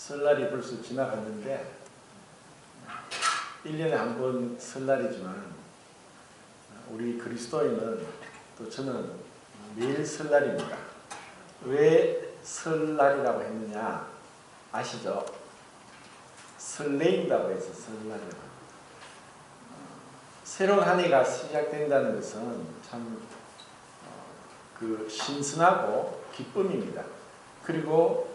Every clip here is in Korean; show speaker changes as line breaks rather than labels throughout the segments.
설날이 벌써 지나갔는데 1년에 한 번 설날이지만 우리 그리스도인은 또 저는 매일 설날입니다. 왜 설날이라고 했느냐 아시죠? 설레인다고 해서 설날이라고. 새로운 한 해가 시작된다는 것은 참 신선하고 기쁨입니다. 그리고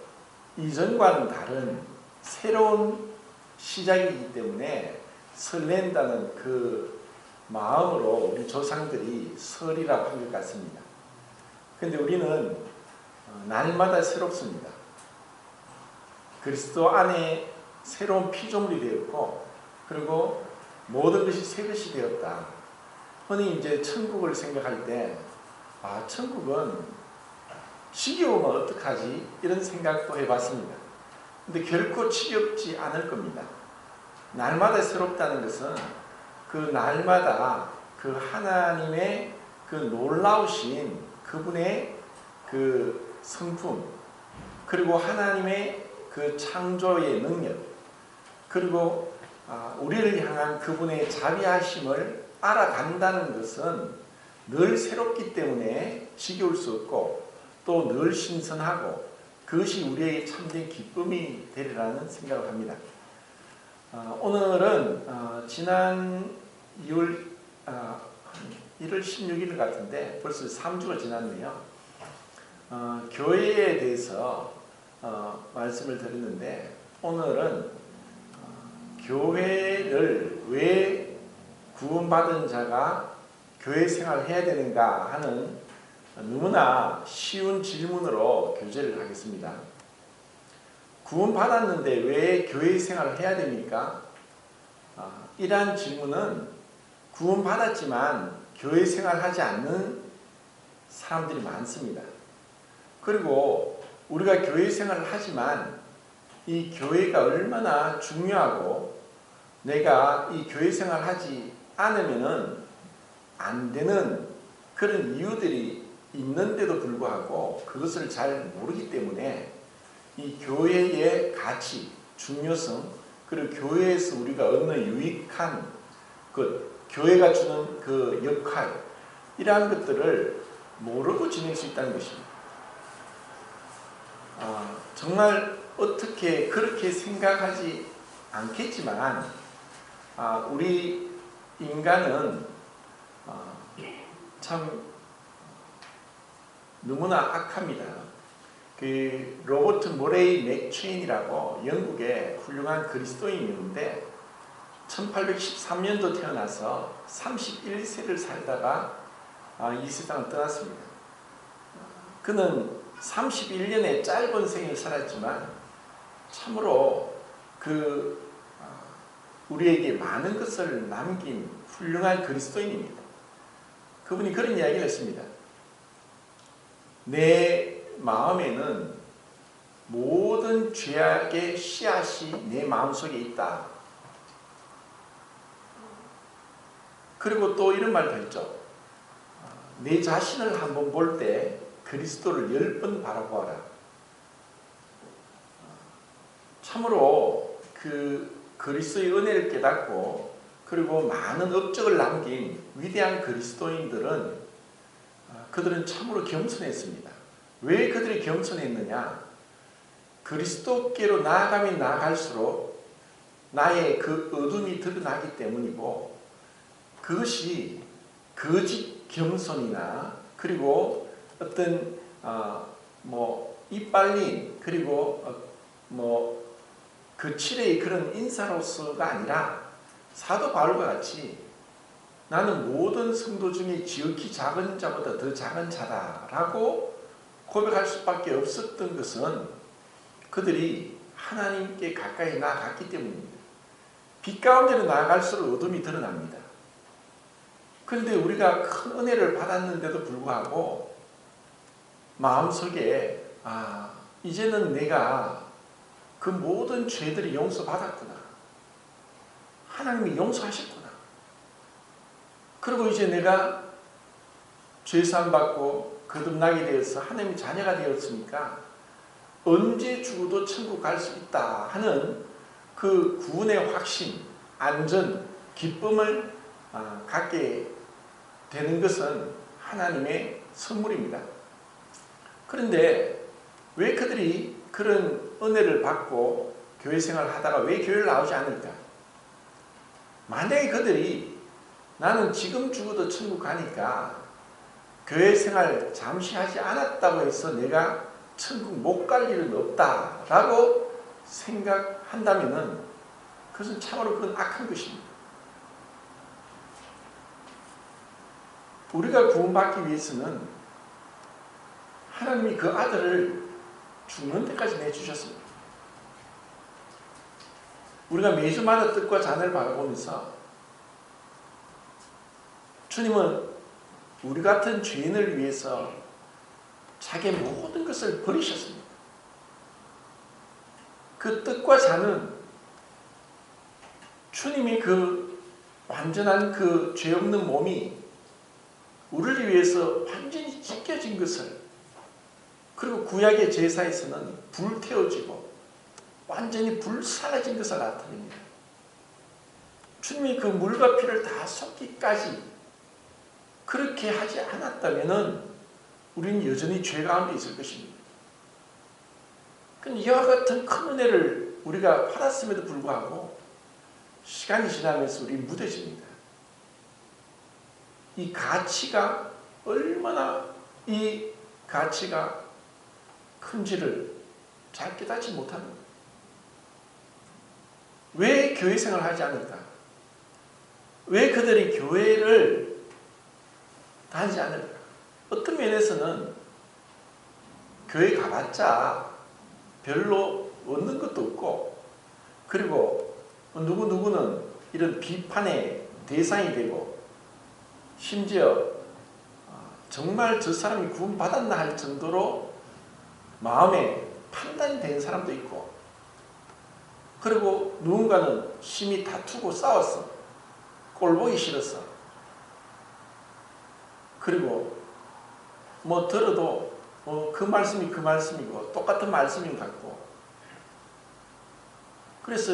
이전과는 다른 새로운 시작이기 때문에 설렌다는 그 마음으로 우리 조상들이 설이라고 한 것 같습니다. 그런데 우리는 날마다 새롭습니다. 그리스도 안에 새로운 피조물이 되었고, 그리고 모든 것이 새 것이 되었다. 흔히 이제 천국을 생각할 때, 천국은 지겨우면 어떡하지? 이런 생각도 해봤습니다. 근데 결코 지겹지 않을 겁니다. 날마다 새롭다는 것은 그 날마다 그 하나님의 그 놀라우신 그분의 그 성품, 그리고 하나님의 그 창조의 능력, 그리고 우리를 향한 그분의 자비하심을 알아간다는 것은 늘 새롭기 때문에 지겨울 수 없고 또 늘 신선하고 그것이 우리에게 참된 기쁨이 되리라는 생각을 합니다. 오늘은 지난 1월 16일 같은데 벌써 3주가 지났네요. 교회에 대해서 말씀을 드렸는데 오늘은 교회를 왜 구원받은 자가 교회 생활을 해야 되는가 하는 너무나 쉬운 질문으로 교제를 하겠습니다. 구원받았는데 왜 교회 생활을 해야 됩니까? 이러한 질문은 구원받았지만 교회 생활하지 않는 사람들이 많습니다. 그리고 우리가 교회 생활을 하지만 이 교회가 얼마나 중요하고 내가 이 교회 생활을 하지 않으면 안 되는 그런 이유들이 있는데도 불구하고 그것을 잘 모르기 때문에 이 교회의 가치, 중요성, 그리고 교회에서 우리가 얻는 유익한 교회가 주는 그 역할, 이러한 것들을 모르고 지낼 수 있다는 것입니다. 정말 어떻게 그렇게 생각하지 않겠지만 우리 인간은 참 너무나 악합니다. 그 로버트 모레이 맥체인이라고 영국의 훌륭한 그리스도인이었는데 1813년도 태어나서 31세를 살다가 이 세상을 떠났습니다. 그는 31년의 짧은 생을 살았지만 참으로 우리에게 많은 것을 남긴 훌륭한 그리스도인입니다. 그분이 그런 이야기를 했습니다. 내 마음에는 모든 죄악의 씨앗이 내 마음속에 있다. 그리고 또 이런 말도 했죠. 내 자신을 한번 볼 때 그리스도를 10번 바라보아라. 참으로 그리스도의 은혜를 깨닫고 그리고 많은 업적을 남긴 위대한 그리스도인들은 그들은 참으로 겸손했습니다. 왜 그들이 겸손했느냐? 그리스도께로 나아가면 나아갈수록 나의 그 어둠이 드러나기 때문이고 그것이 거짓 겸손이나 그리고 어떤 이빨린 그리고 거칠의 그런 인사로서가 아니라 사도 바울과 같이 나는 모든 성도 중에 지극히 작은 자보다 더 작은 자다라고 고백할 수밖에 없었던 것은 그들이 하나님께 가까이 나아갔기 때문입니다. 빛 가운데로 나아갈수록 어둠이 드러납니다. 그런데 우리가 큰 은혜를 받았는데도 불구하고 마음속에 이제는 내가 그 모든 죄들이 용서받았구나. 하나님이 용서하셨구나. 그리고 이제 내가 죄사함 받고 거듭나게 되어서 하나님의 자녀가 되었으니까 언제 죽어도 천국 갈 수 있다 하는 그 구원의 확신, 안전, 기쁨을 갖게 되는 것은 하나님의 선물입니다. 그런데 왜 그들이 그런 은혜를 받고 교회 생활을 하다가 왜 교회를 나오지 않을까? 만약에 그들이 나는 지금 죽어도 천국 가니까 교회 생활 잠시 하지 않았다고 해서 내가 천국 못 갈 일은 없다라고 생각한다면 그것은 참으로 그건 악한 것입니다. 우리가 구원받기 위해서는 하나님이 그 아들을 죽는 데까지 내주셨습니다. 우리가 매주마다 뜻과 잔을 바라보면서 주님은 우리 같은 죄인을 위해서 자기의 모든 것을 버리셨습니다. 그 뜻과 잔은 주님이 그 완전한 그 죄 없는 몸이 우리를 위해서 완전히 찢겨진 것을, 그리고 구약의 제사에서는 불태워지고 완전히 불살라진 것을 나타냅니다. 주님이 그 물과 피를 다 쏟기까지 그렇게 하지 않았다면 우리는 여전히 죄 가운데 있을 것입니다. 이와 같은 큰 은혜를 우리가 받았음에도 불구하고 시간이 지나면서 우리 무뎌집니다. 이 가치가 얼마나 이 가치가 큰지를 잘 깨닫지 못합니다. 왜 교회 생활을 하지 않을까? 왜 그들이 교회를 다니지 않을까? 어떤 면에서는 교회 가봤자 별로 얻는 것도 없고, 그리고 누구누구는 이런 비판의 대상이 되고, 심지어 정말 저 사람이 구원받았나 할 정도로 마음에 판단이 되는 사람도 있고, 그리고 누군가는 심히 다투고 싸웠어. 꼴보기 싫었어. 그리고 뭐 들어도 그 말씀이 그 말씀이고 똑같은 말씀인 것 같고, 그래서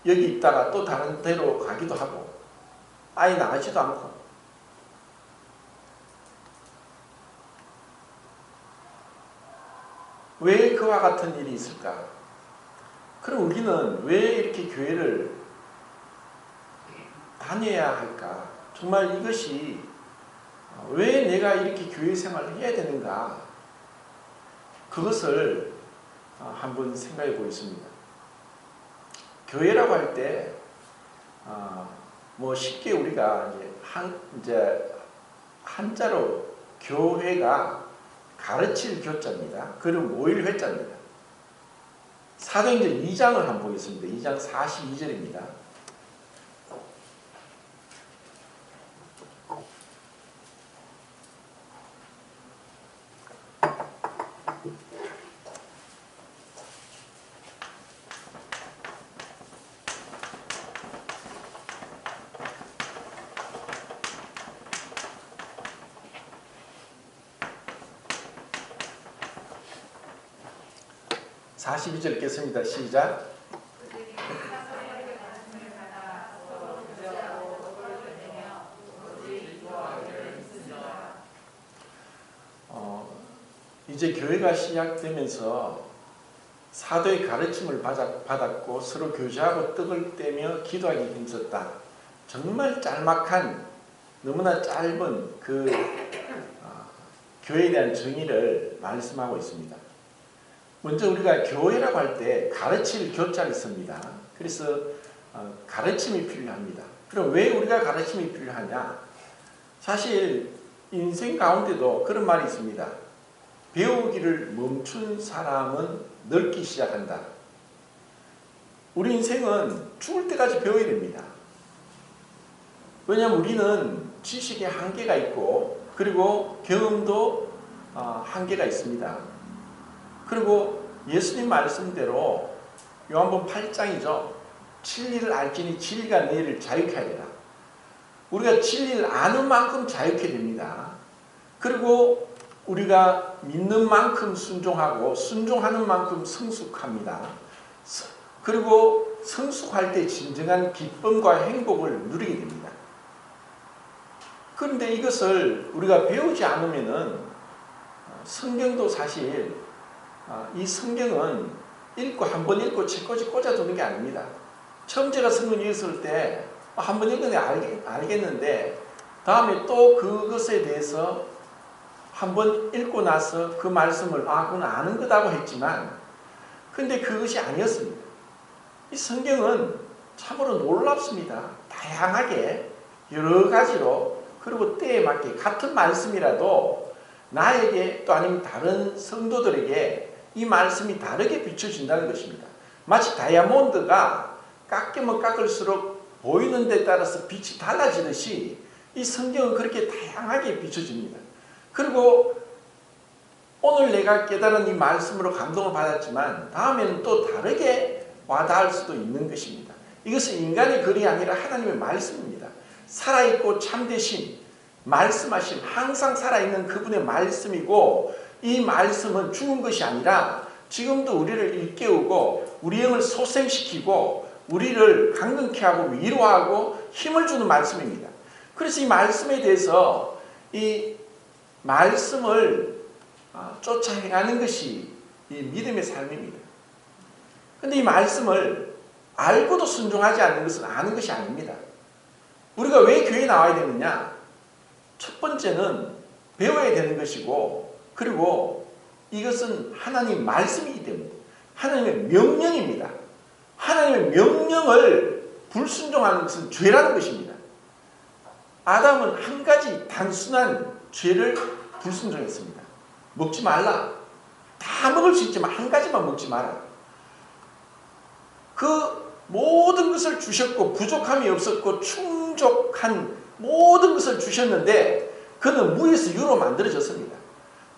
여기 있다가 또 다른 데로 가기도 하고 아예 나가지도 않고. 왜 그와 같은 일이 있을까? 그럼 우리는 왜 이렇게 교회를 다녀야 할까? 정말 이것이 왜 내가 이렇게 교회 생활을 해야 되는가? 그것을 한번 생각해 보겠습니다. 교회라고 할 때 뭐 쉽게 우리가 이제 한자로 교회가 가르칠 교자입니다. 그리고 모일 회자입니다. 사도행전 2장을 한번 보겠습니다. 2장 42절입니다. (42절) 읽겠습니다. 시작. 이제 교회가 시작되면서 사도의 가르침을 받았고 서로 교제하고 떡을 떼며 기도하기 힘썼다. 정말 짤막한, 너무나 짧은 그 교회에 대한 정의를 말씀하고 있습니다. 먼저 우리가 교회라고 할 때 가르칠 교자가 있습니다. 그래서 가르침이 필요합니다. 그럼 왜 우리가 가르침이 필요하냐? 사실 인생 가운데도 그런 말이 있습니다. 배우기를 멈춘 사람은 늙기 시작한다. 우리 인생은 죽을 때까지 배워야 됩니다. 왜냐하면 우리는 지식의 한계가 있고, 그리고 경험도 한계가 있습니다. 그리고 예수님 말씀대로 요한복음 8장이죠. 진리를 알지니 진리가 너희를 자유케 하리라. 우리가 진리를 아는 만큼 자유케 됩니다. 그리고 우리가 믿는 만큼 순종하고 순종하는 만큼 성숙합니다. 그리고 성숙할 때 진정한 기쁨과 행복을 누리게 됩니다. 그런데 이것을 우리가 배우지 않으면은 성경도 사실 이 성경은 읽고 한 번 읽고 책꽂이 꽂아두는 게 아닙니다. 처음 제가 성경 읽었을 때 한 번 읽으면 알겠는데 다음에 또 그것에 대해서 한 번 읽고 나서 그 말씀을 그건 아는 거다고 했지만 근데 그것이 아니었습니다. 이 성경은 참으로 놀랍습니다. 다양하게 여러 가지로 그리고 때에 맞게 같은 말씀이라도 나에게 또 아니면 다른 성도들에게 이 말씀이 다르게 비춰진다는 것입니다. 마치 다이아몬드가 깎이면 깎을수록 보이는 데 따라서 빛이 달라지듯이 이 성경은 그렇게 다양하게 비춰집니다. 그리고 오늘 내가 깨달은 이 말씀으로 감동을 받았지만 다음에는 또 다르게 와닿을 수도 있는 것입니다. 이것은 인간의 글이 아니라 하나님의 말씀입니다. 살아있고 참되신 말씀하신 항상 살아있는 그분의 말씀이고 이 말씀은 죽은 것이 아니라 지금도 우리를 일깨우고 우리 영을 소생시키고 우리를 강건케 하고 위로하고 힘을 주는 말씀입니다. 그래서 이 말씀에 대해서 이 말씀을 쫓아 행하는 것이 이 믿음의 삶입니다. 그런데 이 말씀을 알고도 순종하지 않는 것은 아는 것이 아닙니다. 우리가 왜 교회에 나와야 되느냐? 첫 번째는 배워야 되는 것이고 그리고 이것은 하나님 말씀이기 때문에 하나님의 명령입니다. 하나님의 명령을 불순종하는 것은 죄라는 것입니다. 아담은 한 가지 단순한 죄를 불순종했습니다. 먹지 말라. 다 먹을 수 있지만 한 가지만 먹지 마라. 그 모든 것을 주셨고 부족함이 없었고 충족한 모든 것을 주셨는데 그는 무에서 유로 만들어졌습니다.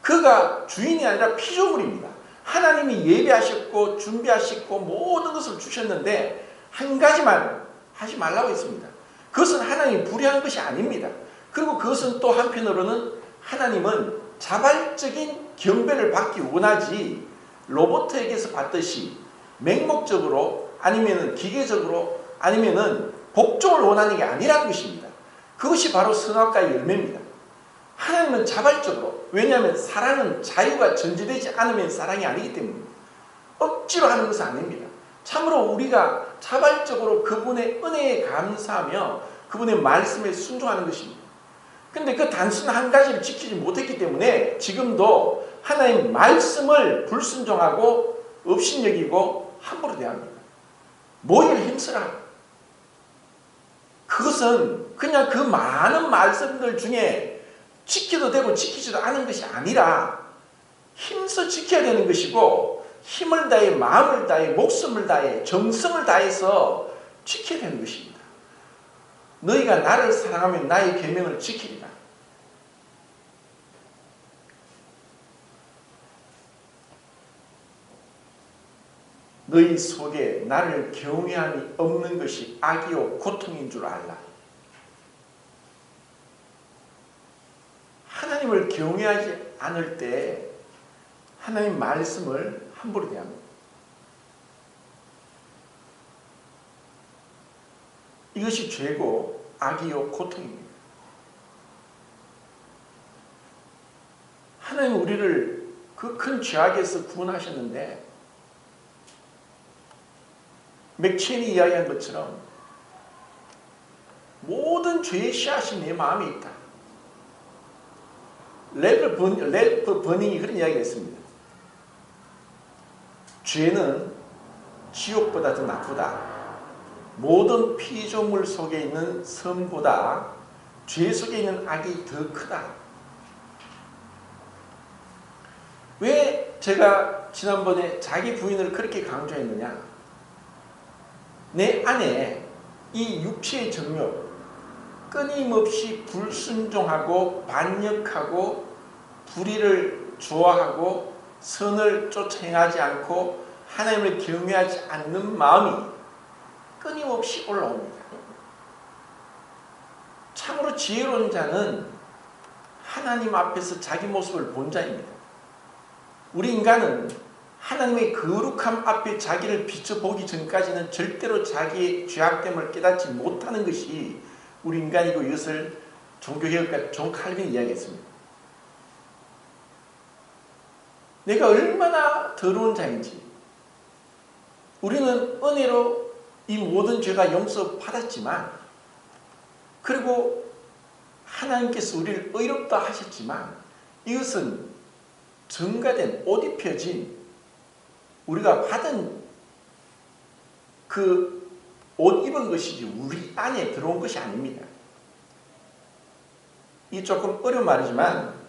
그가 주인이 아니라 피조물입니다. 하나님이 예배하셨고 준비하셨고 모든 것을 주셨는데 한 가지만 하지 말라고 했습니다. 그것은 하나님이 불의한 것이 아닙니다. 그리고 그것은 또 한편으로는 하나님은 자발적인 경배를 받기 원하지 로봇에게서 받듯이 맹목적으로 아니면 기계적으로 아니면 복종을 원하는 게 아니라는 것입니다. 그것이 바로 선악과의 열매입니다. 하나님은 자발적으로 왜냐하면 사랑은 자유가 전제되지 않으면 사랑이 아니기 때문입니다. 억지로 하는 것은 아닙니다. 참으로 우리가 자발적으로 그분의 은혜에 감사하며 그분의 말씀에 순종하는 것입니다. 근데 그 단순 한 가지를 지키지 못했기 때문에 지금도 하나님 말씀을 불순종하고 업신여기고 함부로 대합니다. 모일 힘쓰라. 그것은 그냥 그 많은 말씀들 중에 지켜도 되고 지키지도 않은 것이 아니라 힘써 지켜야 되는 것이고 힘을 다해 마음을 다해 목숨을 다해 정성을 다해서 지켜야 되는 것입니다. 너희가 나를 사랑하면 나의 계명을 지키리라. 너희 속에 나를 경외함이 없는 것이 악이요 고통인 줄 알라. 하나님을 경외하지 않을 때 하나님 말씀을 함부로 대합니다. 이것이 죄고 악이요 고통입니다. 하나님 우리를 그 큰 죄악에서 구원하셨는데 맥체인이 이야기한 것처럼 모든 죄의 씨앗이 내 마음에 있다. 래프 버닝이 그런 이야기를 했습니다. 죄는 지옥보다 더 나쁘다. 모든 피조물 속에 있는 선보다 죄 속에 있는 악이 더 크다. 왜 제가 지난번에 자기 부인을 그렇게 강조했느냐? 내 안에 이 육체의 정욕, 끊임없이 불순종하고 반역하고 불의를 좋아하고 선을 쫓아 행하지 않고 하나님을 경외하지 않는 마음이 끊임없이 올라옵니다. 참으로 지혜로운 자는 하나님 앞에서 자기 모습을 본 자입니다. 우리 인간은 하나님의 거룩함 앞에 자기를 비춰보기 전까지는 절대로 자기의 죄악됨을 깨닫지 못하는 것이 우리 인간이고, 이것을 종교개혁가 존 칼빈이 이야기했습니다. 내가 얼마나 더러운 자인지, 우리는 은혜로 이 모든 죄가 용서받았지만, 그리고 하나님께서 우리를 의롭다 하셨지만, 이것은 증가된, 옷 입혀진, 우리가 받은 그 옷 입은 것이지 우리 안에 들어온 것이 아닙니다. 이 조금 어려운 말이지만,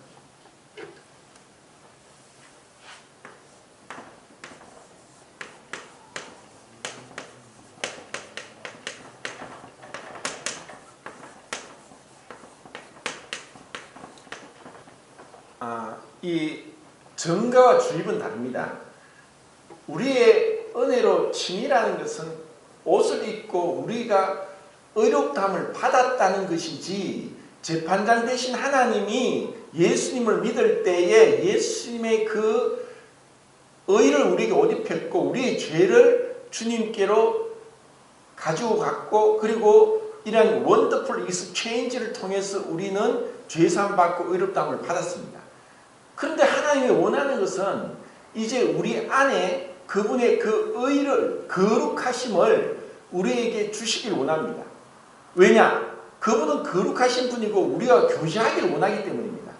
이 정가와 주입은 다릅니다. 우리의 은혜로 칭이라는 것은 옷을 입고 우리가 의롭다함을 받았다는 것이지, 재판장 되신 하나님이 예수님을 믿을 때에 예수님의 그 의를 우리에게 옷 입혔고, 우리의 죄를 주님께로 가지고 갔고, 그리고 이러한 원더풀 익스체인지를 통해서 우리는 죄사함 받고 의롭다함을 받았습니다. 그런데 하나님이 원하는 것은 이제 우리 안에 그분의 그 의를, 거룩하심을 우리에게 주시길 원합니다. 왜냐? 그분은 거룩하신 분이고 우리가 교제하기를 원하기 때문입니다.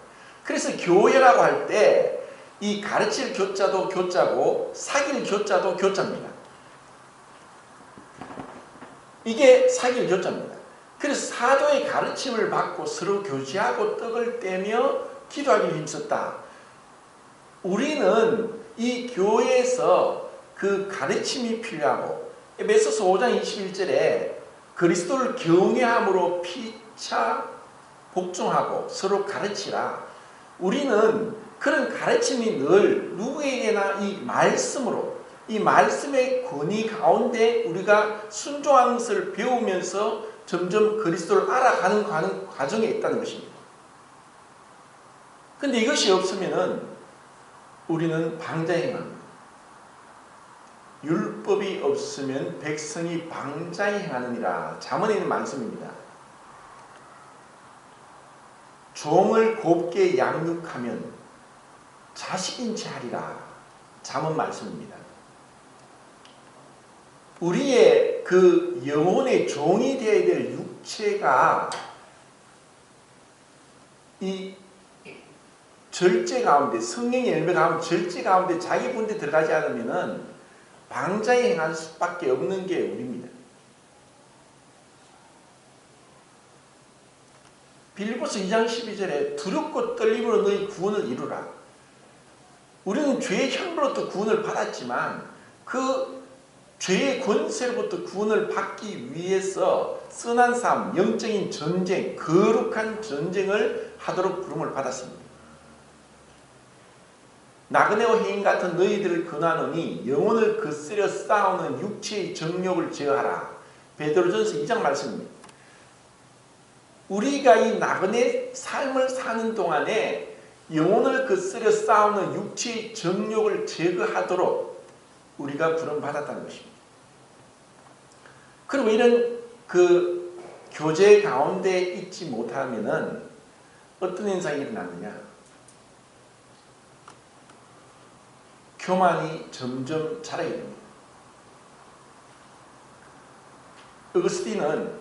그래서 교회라고 할 때 이 가르칠 교자도 교자고 사귈 교자도 교자입니다. 이게 사귈 교자입니다. 그래서 사도의 가르침을 받고 서로 교제하고 떡을 떼며 기도하기를 힘썼다. 우리는 이 교회에서 그 가르침이 필요하고, 에베소서 5장 21절에 그리스도를 경외함으로 피차 복종하고 서로 가르치라. 우리는 그런 가르침이 늘 누구에게나 이 말씀으로, 이 말씀의 권위 가운데 우리가 순종하는 것을 배우면서 점점 그리스도를 알아가는 과정에 있다는 것입니다. 그런데 이것이 없으면은 우리는 방자행합니다. 율법이 없으면 백성이 방자행하느니라. 잠언에 있는 말씀입니다. 종을 곱게 양육하면 자식인 채 하리라. 잠언 말씀입니다. 우리의 그 영혼의 종이 되어야 될 육체가 이 절제 가운데, 성령의 열매 가운데, 절제 가운데 자기 분대 들어가지 않으면은 방자에 행할 수밖에 없는 게 우리입니다. 빌립보서 2장 12절에 두렵고 떨림으로 너희 구원을 이루라. 우리는 죄의 형벌로부터 구원을 받았지만 그 죄의 권세로부터 구원을 받기 위해서 선한 삶, 영적인 전쟁, 거룩한 전쟁을 하도록 부름을 받았습니다. 나그네와 해인 같은 너희들을 권하노니 영혼을 거스려 싸우는 육체의 정욕을 제어하라. 베드로전서 2장 말씀입니다. 우리가 이 나그네 삶을 사는 동안에 영혼을 거스려 싸우는 육체의 정욕을 제거하도록 우리가 부름받았다는 것입니다. 그리고 이런 그 교제 가운데 있지 못하면은 어떤 현상이 일어나느냐? 교만이 점점 자라게 됩니다. 어거스틴은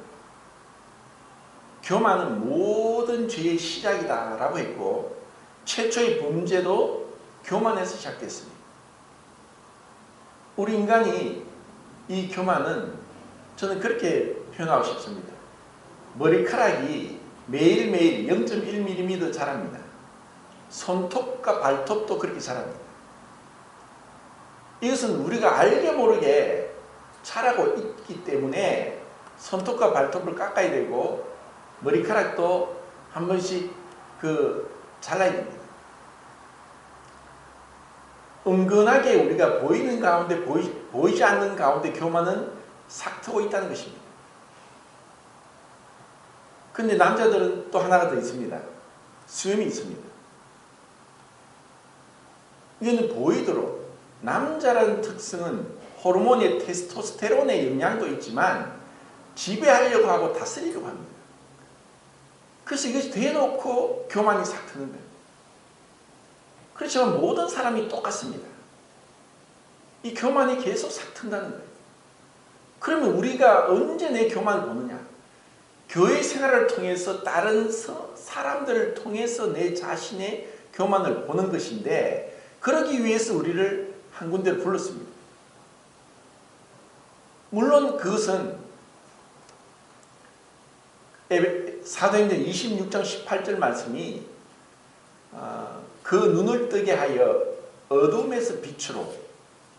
교만은 모든 죄의 시작이다 라고 했고, 최초의 범죄도 교만에서 시작됐습니다. 우리 인간이 이 교만은 저는 그렇게 표현하고 싶습니다. 머리카락이 매일매일 0.1mm 자랍니다. 손톱과 발톱도 그렇게 자랍니다. 이것은 우리가 알게 모르게 자라고 있기 때문에 손톱과 발톱을 깎아야 되고 머리카락도 한 번씩 잘라야 됩니다. 은근하게 우리가 보이는 가운데 보이지 않는 가운데 교만은 삭트고 있다는 것입니다. 근데 남자들은 또 하나가 더 있습니다. 수염이 있습니다. 이거는 보이도록 남자라는 특성은 호르몬의 테스토스테론의 영향도 있지만 지배하려고 하고 다스리려고 합니다. 그래서 이것이 대놓고 교만이 싹 트는 거예요. 그렇지만 모든 사람이 똑같습니다. 이 교만이 계속 싹 튼다는 거예요. 그러면 우리가 언제 내 교만을 보느냐? 교회 생활을 통해서 다른 사람들을 통해서 내 자신의 교만을 보는 것인데, 그러기 위해서 우리를 한 군데로 불렀습니다. 물론 그것은 사도행전 26장 18절 말씀이 그 눈을 뜨게 하여 어둠에서 빛으로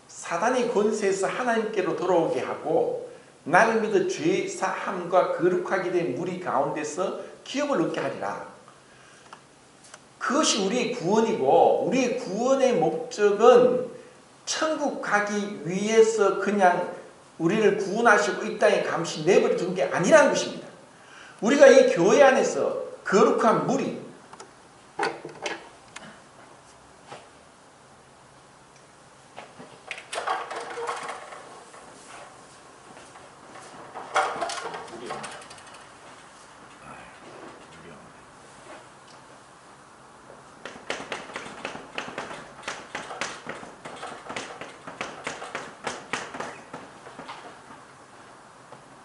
사단의 권세에서 하나님께로 돌아오게 하고 나를 믿어 죄 사함과 거룩하게 된 무리 가운데서 기업을 얻게 하리라. 그것이 우리의 구원이고, 우리의 구원의 목적은 천국 가기 위해서 그냥 우리를 구원하시고 이 땅에 감시 내버려 둔 게 아니라는 것입니다. 우리가 이 교회 안에서 거룩한 무리,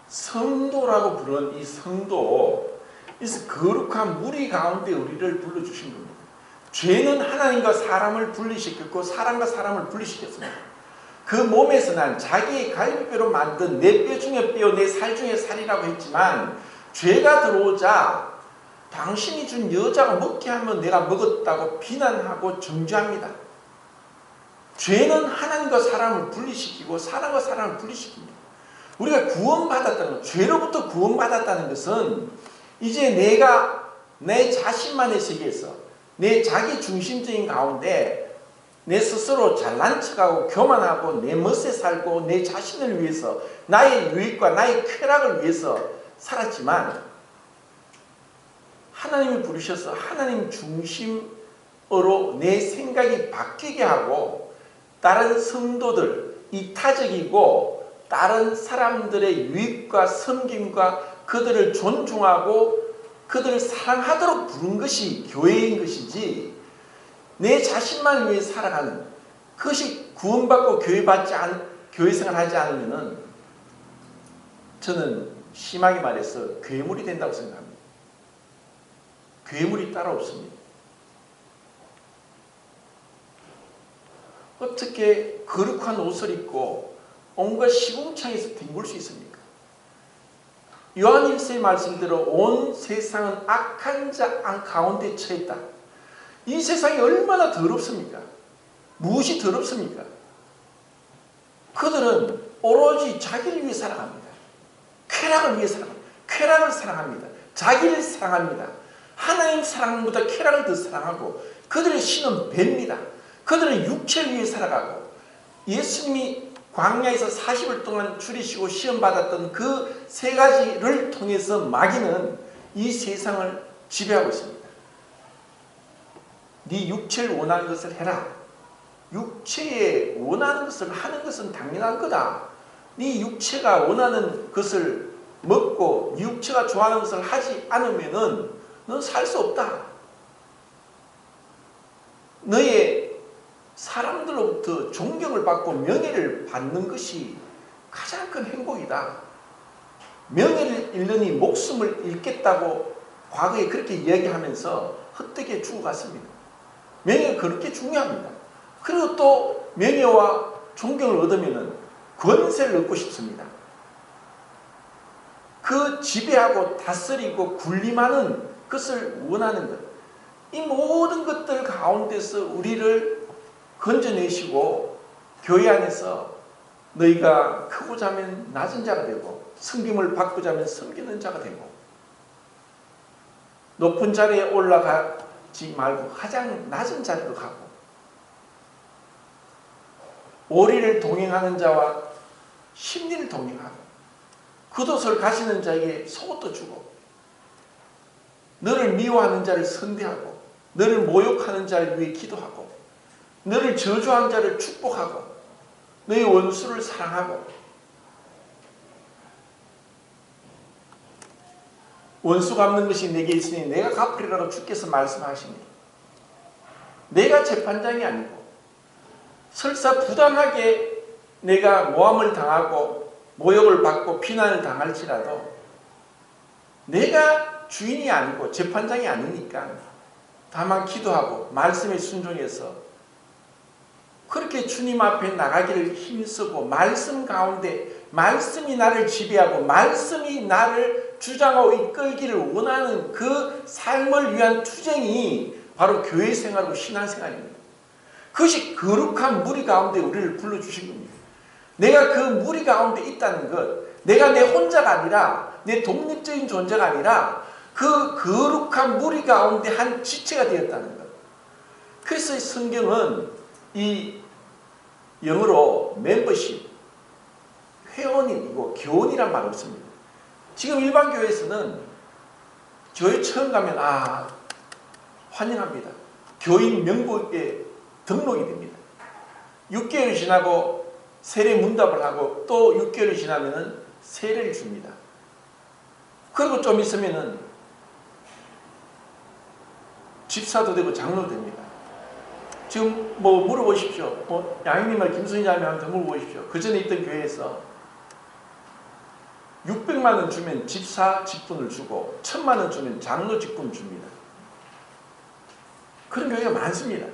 성도라고 부른 이 성도, 거룩한 무리 가운데 우리를 불러주신 겁니다. 죄는 하나님과 사람을 분리시켰고 사람과 사람을 분리시켰습니다. 그 몸에서 난 자기의 갈비뼈로 만든 내 뼈 중에 뼈, 내 살 중에 살이라고 했지만, 죄가 들어오자 당신이 준 여자가 먹게 하면 내가 먹었다고 비난하고 정죄합니다. 죄는 하나님과 사람을 분리시키고 사람과 사람을 분리시킵니다. 우리가 구원받았다는 것, 죄로부터 구원받았다는 것은 이제 내가 내 자신만의 세계에서 내 자기 중심적인 가운데 내 스스로 잘난 척하고 교만하고 내 멋에 살고 내 자신을 위해서 나의 유익과 나의 쾌락을 위해서 살았지만, 하나님이 부르셔서 하나님 중심으로 내 생각이 바뀌게 하고 다른 성도들, 이타적이고 다른 사람들의 유익과 섬김과 그들을 존중하고 그들을 사랑하도록 부른 것이 교회인 것이지, 내 자신만 위해 살아가는 그것이 구원받고 교회 생활하지 않으면 저는 심하게 말해서 괴물이 된다고 생각합니다. 괴물이 따로 없습니다. 어떻게 거룩한 옷을 입고 온갖 시궁창에서 뒹굴 수 있습니까? 요한 1세의 말씀대로 온 세상은 악한 자 가운데 처했다. 이 세상이 얼마나 더럽습니까? 무엇이 더럽습니까? 그들은 오로지 자기를 위해 살아갑니다. 쾌락을 위해 살아갑니다. 쾌락을 사랑합니다. 자기를 사랑합니다. 하나님 사랑보다 쾌락을 더 사랑하고, 그들의 신은 배입니다. 그들은 육체를 위해 살아가고, 예수님이 광야에서 40일 동안 줄이시고 시험받았던 그 세 가지를 통해서 마귀는 이 세상을 지배하고 있습니다. 네 육체를 원하는 것을 해라. 육체에 원하는 것을 하는 것은 당연한 거다. 네 육체가 원하는 것을 먹고 네 육체가 좋아하는 것을 하지 않으면은 넌 살 수 없다. 너의 사람들로부터 존경을 받고 명예를 받는 것이 가장 큰 행복이다. 명예를 잃느니 목숨을 잃겠다고 과거에 그렇게 이야기하면서 헛되게 죽어갔습니다. 명예가 그렇게 중요합니다. 그리고 또 명예와 존경을 얻으면 권세를 얻고 싶습니다. 그 지배하고 다스리고 군림하는 것을 원하는 것. 이 모든 것들 가운데서 우리를 건져내시고 교회 안에서 너희가 크고자 하면 낮은 자가 되고 섬김을 받고자 하면 섬기는 자가 되고, 높은 자리에 올라가지 말고 가장 낮은 자리로 가고, 오리를 동행하는 자와 심리를 동행하고, 겉옷을 가지는 자에게 속옷도 주고, 너를 미워하는 자를 선대하고, 너를 모욕하는 자를 위해 기도하고 너를 저주한 자를 축복하고 너의 원수를 사랑하고 원수 갚는 것이 내게 있으니 내가 갚으리라고 주께서 말씀하십니다. 내가 재판장이 아니고 설사 부당하게 내가 모함을 당하고 모욕을 받고 비난을 당할지라도 내가 주인이 아니고 재판장이 아니니까 다만 기도하고 말씀에 순종해서 그렇게 주님 앞에 나가기를 힘쓰고 말씀 가운데 말씀이 나를 지배하고 말씀이 나를 주장하고 이끌기를 원하는 그 삶을 위한 투쟁이 바로 교회 생활이고 신앙생활입니다. 그것이 거룩한 무리 가운데 우리를 불러주신 겁니다. 내가 그 무리 가운데 있다는 것, 내가 내 혼자가 아니라 내 독립적인 존재가 아니라 그 거룩한 무리 가운데 한 지체가 되었다는 것. 그래서 성경은 이 영어로 멤버십, 회원이고 교원이란 말이 없습니다. 지금 일반 교회에서는 교회 처음 가면 환영합니다. 교인 명부에 등록이 됩니다. 6개월이 지나고 세례 문답을 하고 또 6개월이 지나면 세례를 줍니다. 그리고 좀 있으면 집사도 되고 장로도 됩니다. 지금 뭐 물어보십시오. 양희님을 김순희자매한테 물어보십시오. 그 전에 있던 교회에서 600만 원 주면 집사 직분을 주고 1000만 원 주면 장로 직분 줍니다. 그런 교회가 많습니다.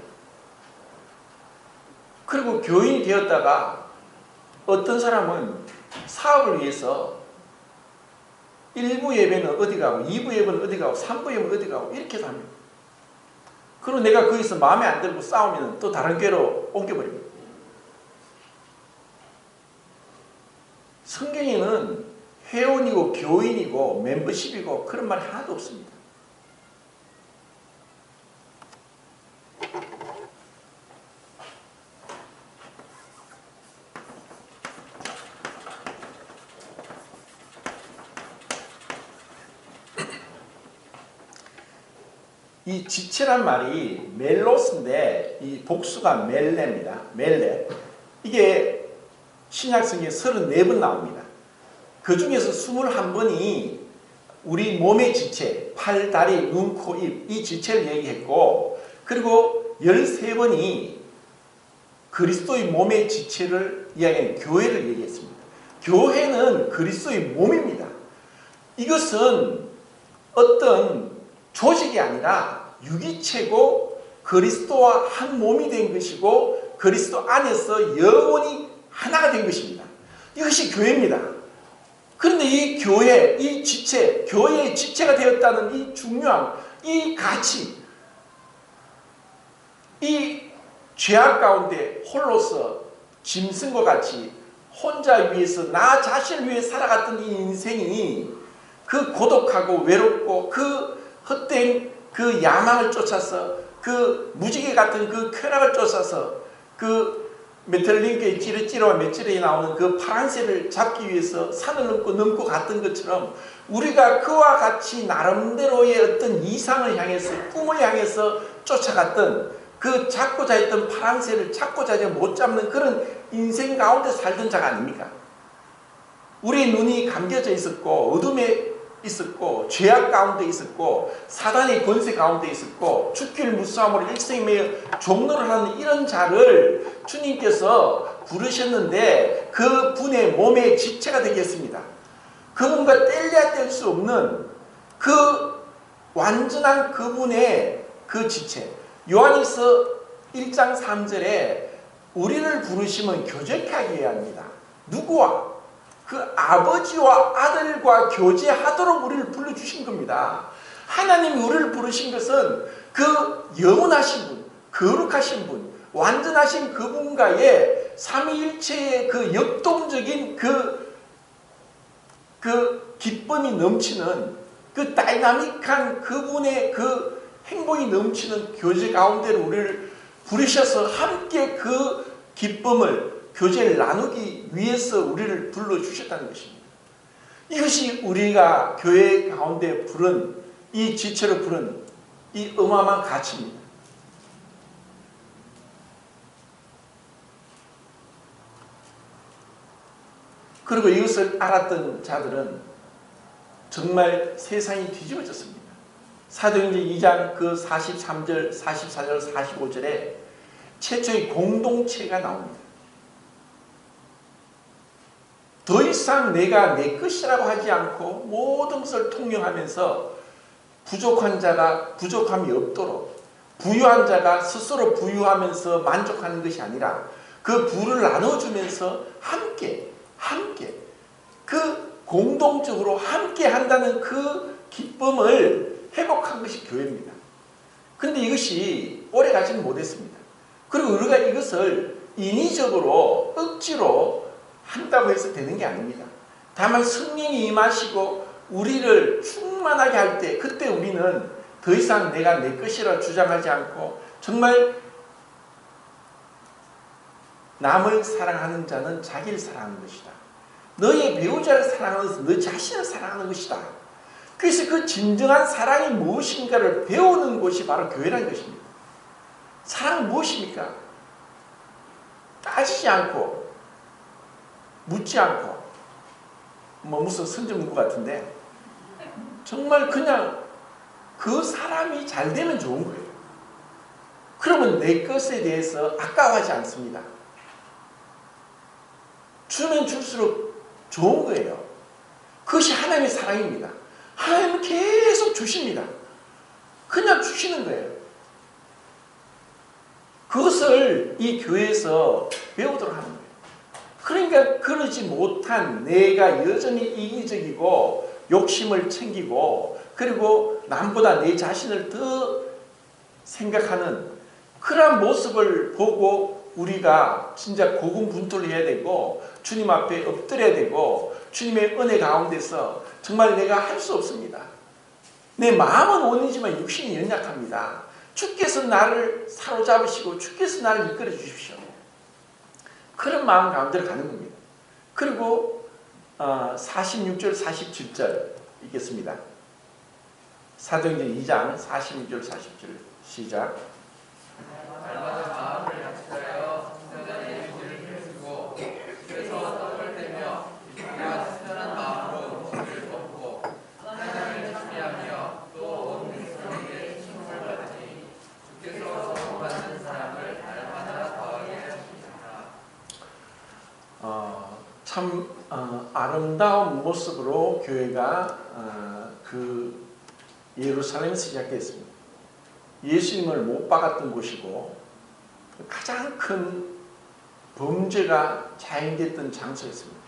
그리고 교인이 되었다가 어떤 사람은 사업을 위해서 1부 예배는 어디 가고 2부 예배는 어디 가고 3부 예배는 어디 가고 이렇게 합니다. 그리고 내가 거기서 마음에 안 들고 싸우면 또 다른 교회로 옮겨버립니다. 성경에는 회원이고 교인이고 멤버십이고 그런 말이 하나도 없습니다. 이 지체란 말이 멜로스인데 이 복수가 멜레입니다. 멜레. 이게 신약성경에 34번 나옵니다. 그 중에서 21번이 우리 몸의 지체, 팔, 다리, 눈, 코, 입 이 지체를 얘기했고 그리고 13번이 그리스도의 몸의 지체를 이야기하는 교회를 얘기했습니다. 교회는 그리스도의 몸입니다. 이것은 어떤 조직이 아니라 유기체고 그리스도와 한 몸이 된 것이고 그리스도 안에서 영원히 하나가 된 것입니다. 이것이 교회입니다. 그런데 이 교회, 이 지체, 교회의 지체가 되었다는 이 중요한 이 가치, 이 죄악 가운데 홀로서 짐승과 같이 혼자 위해서 나 자신을 위해 살아갔던 이 인생이 그 고독하고 외롭고 그 헛된 그 야망을 쫓아서 그 무지개 같은 그 쾌락을 쫓아서 그 메텔링크의 찌르찌르와 맷찌르에 나오는 그 파란새를 잡기 위해서 산을 넘고 갔던 것처럼 우리가 그와 같이 나름대로의 어떤 이상을 향해서 꿈을 향해서 쫓아갔던 그 잡고자 했던 파란새를 잡고자 하지 못 잡는 그런 인생 가운데 살던 자가 아닙니까? 우리의 눈이 감겨져 있었고 어둠에 있었고 죄악 가운데 있었고 사단의 권세 가운데 있었고 죽기를 무수함으로 일생에 매여 종로를 하는 이런 자를 주님께서 부르셨는데 그 분의 몸의 지체가 되겠습니다. 그분과 뗄래야 뗄 수 없는 그 완전한 그분의 그 지체. 요한일서 1장 3절에 우리를 부르시면 교제하게 해야 합니다. 누구와? 그 아버지와 아들과 교제하도록 우리를 불러주신 겁니다. 하나님이 우리를 부르신 것은 그 영원하신 분, 거룩하신 분, 완전하신 그분과의 삼위일체의 그 역동적인 그 기쁨이 넘치는 그 다이나믹한 그분의 그 행복이 넘치는 교제 가운데로 우리를 부르셔서 함께 그 기쁨을 교제를 나누기 위해서 우리를 불러주셨다는 것입니다. 이것이 우리가 교회 가운데 부른 이 지체로 부른 이 어마어마한 가치입니다. 그리고 이것을 알았던 자들은 정말 세상이 뒤집어졌습니다. 사도행전 2장 그 43절, 44절, 45절에 최초의 공동체가 나옵니다. 더 이상 내가 내 것이라고 하지 않고 모든 것을 통용하면서 부족한 자가 부족함이 없도록, 부유한 자가 스스로 부유하면서 만족하는 것이 아니라 그 부를 나눠주면서 함께 그 공동적으로 함께 한다는 그 기쁨을 회복한 것이 교회입니다. 그런데 이것이 오래 가지는 못했습니다. 그리고 우리가 이것을 인위적으로 억지로 한다고 해서 되는 게 아닙니다. 다만 성령이 임하시고 우리를 충만하게 할 때, 그때 우리는 더 이상 내가 내 것이라 주장하지 않고 정말 남을 사랑하는 자는 자기를 사랑하는 것이다. 너의 배우자를 사랑하는 것은 너 자신을 사랑하는 것이다. 그래서 그 진정한 사랑이 무엇인가를 배우는 곳이 바로 교회라는 것입니다. 사랑은 무엇입니까? 따지지 않고 묻지 않고 무슨 선전 문구 같은데 정말 그냥 그 사람이 잘 되면 좋은 거예요. 그러면 내 것에 대해서 아까워하지 않습니다. 주면 줄수록 좋은 거예요. 그것이 하나님의 사랑입니다. 하나님은 계속 주십니다. 그냥 주시는 거예요. 그것을 이 교회에서 배우도록 하는 거예요. 그러니까 그러지 못한 내가 여전히 이기적이고 욕심을 챙기고 그리고 남보다 내 자신을 더 생각하는 그러한 모습을 보고 우리가 진짜 고군분투를 해야 되고 주님 앞에 엎드려야 되고 주님의 은혜 가운데서 정말 내가 할 수 없습니다. 내 마음은 온이지만 육신이 연약합니다. 주께서 나를 사로잡으시고 주께서 나를 이끌어 주십시오. 그런 마음 가운데로 가는 겁니다. 그리고 46절 47절 읽겠습니다. 사도행전 2장 46절 47절 시작.
날마다 마음을 약속하여 성전의 유지를 펼치고 그래서 떡을 떼며 기쁘며 친절한 마음으로 음식을 먹고 하나님을 찬미하며 또 온 백성에게 칭송을 받으니 주께서 소원받는 사람을 날마다 더하게 하시니라.
참 아름다운 모습으로 교회가 그 예루살렘에서 시작됐습니다. 예수님을 못 박았던 곳이고 가장 큰 범죄가 자행됐던 장소였습니다.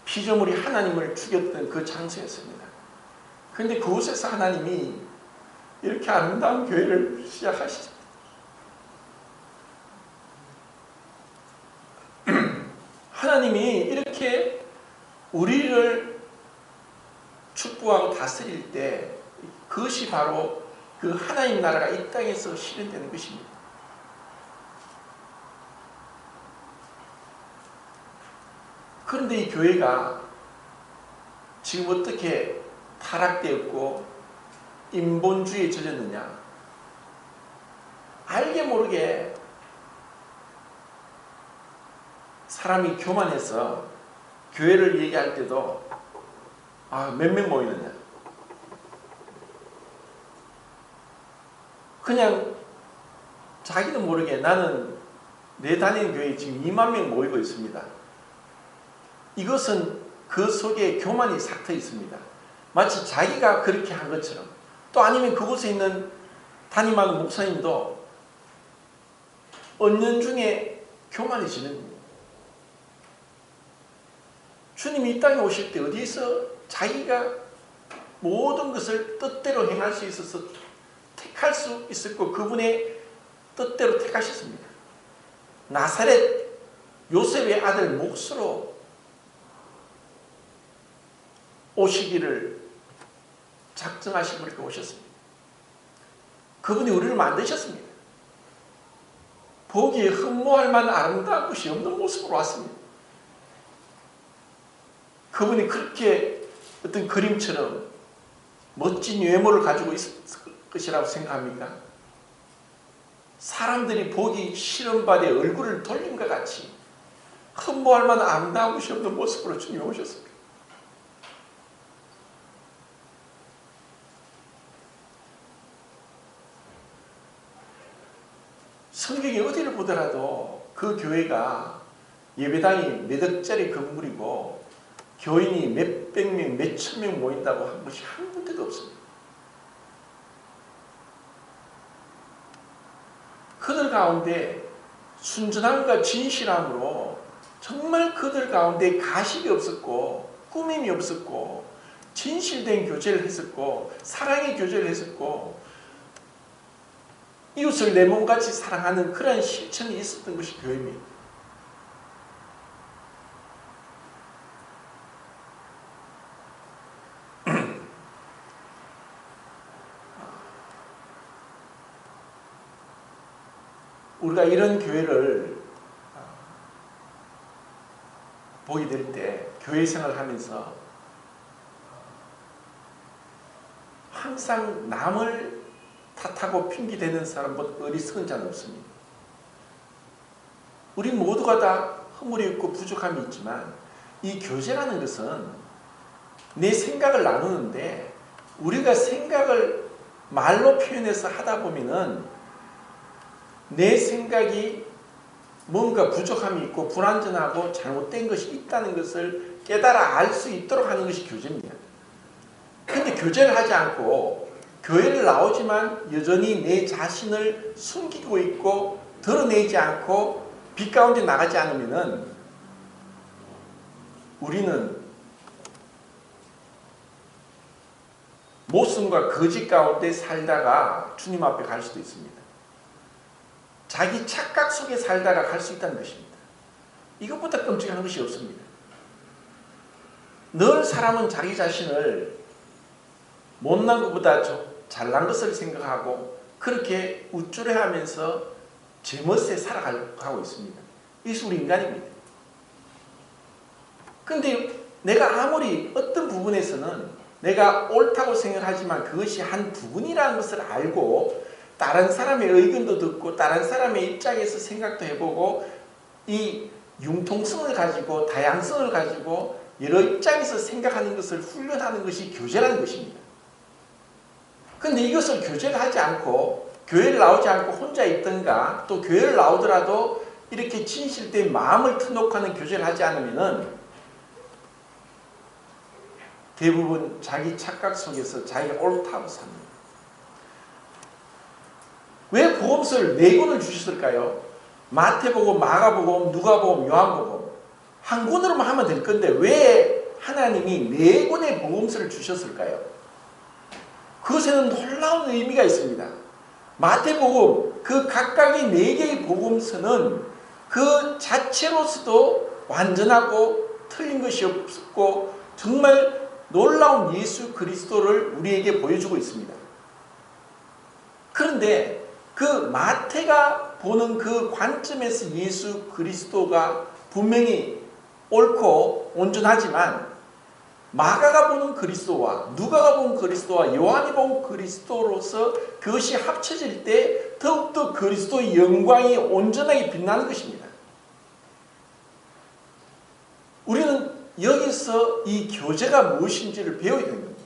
피조물이 하나님을 죽였던 그 장소였습니다. 그런데 그곳에서 하나님이 이렇게 아름다운 교회를 시작하시죠. 하나님이 이렇게 우리를 축복하고 다스릴 때 그것이 바로 그 하나님 나라가 이 땅에서 실현되는 것입니다. 그런데 이 교회가 지금 어떻게 타락되었고 인본주의에 젖었느냐? 알게 모르게 사람이 교만해서 교회를 얘기할 때도 몇 명 모이느냐? 그냥 자기도 모르게 나는 내 다니는 교회에 지금 2만 명 모이고 있습니다. 이것은 그 속에 교만이 삭터 있습니다. 마치 자기가 그렇게 한 것처럼. 또 아니면 그곳에 있는 담임하는 목사님도 언연중에 교만해지는 겁니다. 주님이 이 땅에 오실 때 어디서 자기가 모든 것을 뜻대로 행할 수 있어서 택할 수 있었고 그분의 뜻대로 택하셨습니다. 나사렛 요셉의 아들 몫으로 오시기를 작정하시고 그렇게 오셨습니다. 그분이 우리를 만드셨습니다. 보기에 흠모할 만한 아름다운 것이 없는 모습으로 왔습니다. 그분이 그렇게 어떤 그림처럼 멋진 외모를 가지고 것이라고 생각합니까? 사람들이 보기 싫은 바에 얼굴을 돌린 것 같이 흠모할 만한 아름다운 것이 없는 모습으로 주님이 오셨습니다. 성경이 어디를 보더라도 그 교회가 예배당이 몇 억짜리 건물이고 교인이 몇백 명, 몇천 명 모인다고 한 것이 한 군데도 없습니다. 그들 가운데 순전함과 진실함으로 정말 그들 가운데 가식이 없었고 꾸밈이 없었고 진실된 교제를 했었고 사랑의 교제를 했었고 이웃을 내 몸같이 사랑하는 그런 실천이 있었던 것이 교회입니다. 우리가 이런 교회를 보게 될 때 교회 생활을 하면서 항상 남을 탓하고 핑계대는 사람보다 어리석은 자는 없습니다. 우리 모두가 다 허물이 있고 부족함이 있지만 이 교제라는 것은 내 생각을 나누는데 우리가 생각을 말로 표현해서 하다 보면은 내 생각이 뭔가 부족함이 있고 불완전하고 잘못된 것이 있다는 것을 깨달아 알 수 있도록 하는 것이 교제입니다. 그런데 교제를 하지 않고 교회를 나오지만 여전히 내 자신을 숨기고 있고 드러내지 않고 빛 가운데 나가지 않으면 우리는 모순과 거짓 가운데 살다가 주님 앞에 갈 수도 있습니다. 자기 착각 속에 살다가 갈 수 있다는 것입니다. 이것보다 끔찍한 것이 없습니다. 늘 사람은 자기 자신을 못난 것보다 잘난 것을 생각하고 그렇게 우쭐해하면서 제멋에 살아가고 있습니다. 이것이 우리 인간입니다. 그런데 내가 아무리 어떤 부분에서는 내가 옳다고 생각하지만 그것이 한 부분이라는 것을 알고 다른 사람의 의견도 듣고 다른 사람의 입장에서 생각도 해보고 이 융통성을 가지고 다양성을 가지고 여러 입장에서 생각하는 것을 훈련하는 것이 교제라는 것입니다. 그런데 이것을 교제를 하지 않고 교회를 나오지 않고 혼자 있든가 또 교회를 나오더라도 이렇게 진실된 마음을 터놓고 하는 교제를 하지 않으면 대부분 자기 착각 속에서 자기가 옳다고 삽니다. 왜 복음서를 4권을 주셨을까요? 마태복음, 마가복음, 누가복음, 요한복음 한 권으로만 하면 될 건데 왜 하나님이 4권의 복음서를 주셨을까요? 그것에는 놀라운 의미가 있습니다. 마태복음 그 각각의 4개의 복음서는 그 자체로서도 완전하고 틀린 것이 없고 정말 놀라운 예수 그리스도를 우리에게 보여주고 있습니다. 그런데 그 마태가 보는 그 관점에서 예수 그리스도가 분명히 옳고 온전하지만 마가가 보는 그리스도와 누가가 보는 그리스도와 요한이 보는 그리스도로서 그것이 합쳐질 때 더욱더 그리스도의 영광이 온전하게 빛나는 것입니다. 우리는 여기서 이 교제가 무엇인지를 배워야 됩니다.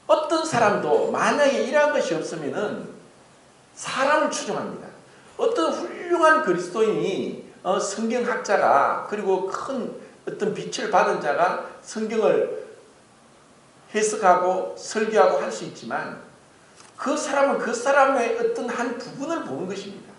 어떤 사람도 만약에 이러한 것이 없으면 사람을 추종합니다. 어떤 훌륭한 그리스도인이 성경학자가 그리고 큰 어떤 빛을 받은 자가 성경을 해석하고 설교하고 할 수 있지만 그 사람은 그 사람의 어떤 한 부분을 보는 것입니다.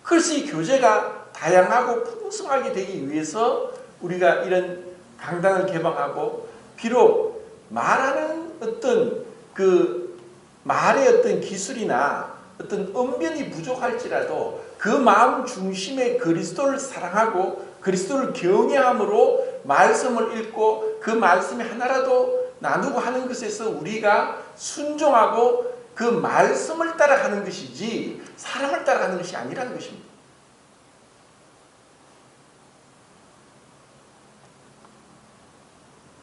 그래서 이 교제가 다양하고 풍성하게 되기 위해서 우리가 이런 강단을 개방하고 비록 말하는 어떤 그 말의 어떤 기술이나 어떤 언변이 부족할지라도 그 마음 중심에 그리스도를 사랑하고 그리스도를 경외함으로 말씀을 읽고 그 말씀이 하나라도 나누고 하는 것에서 우리가 순종하고 그 말씀을 따라가는 것이지 사람을 따라가는 것이 아니라는 것입니다.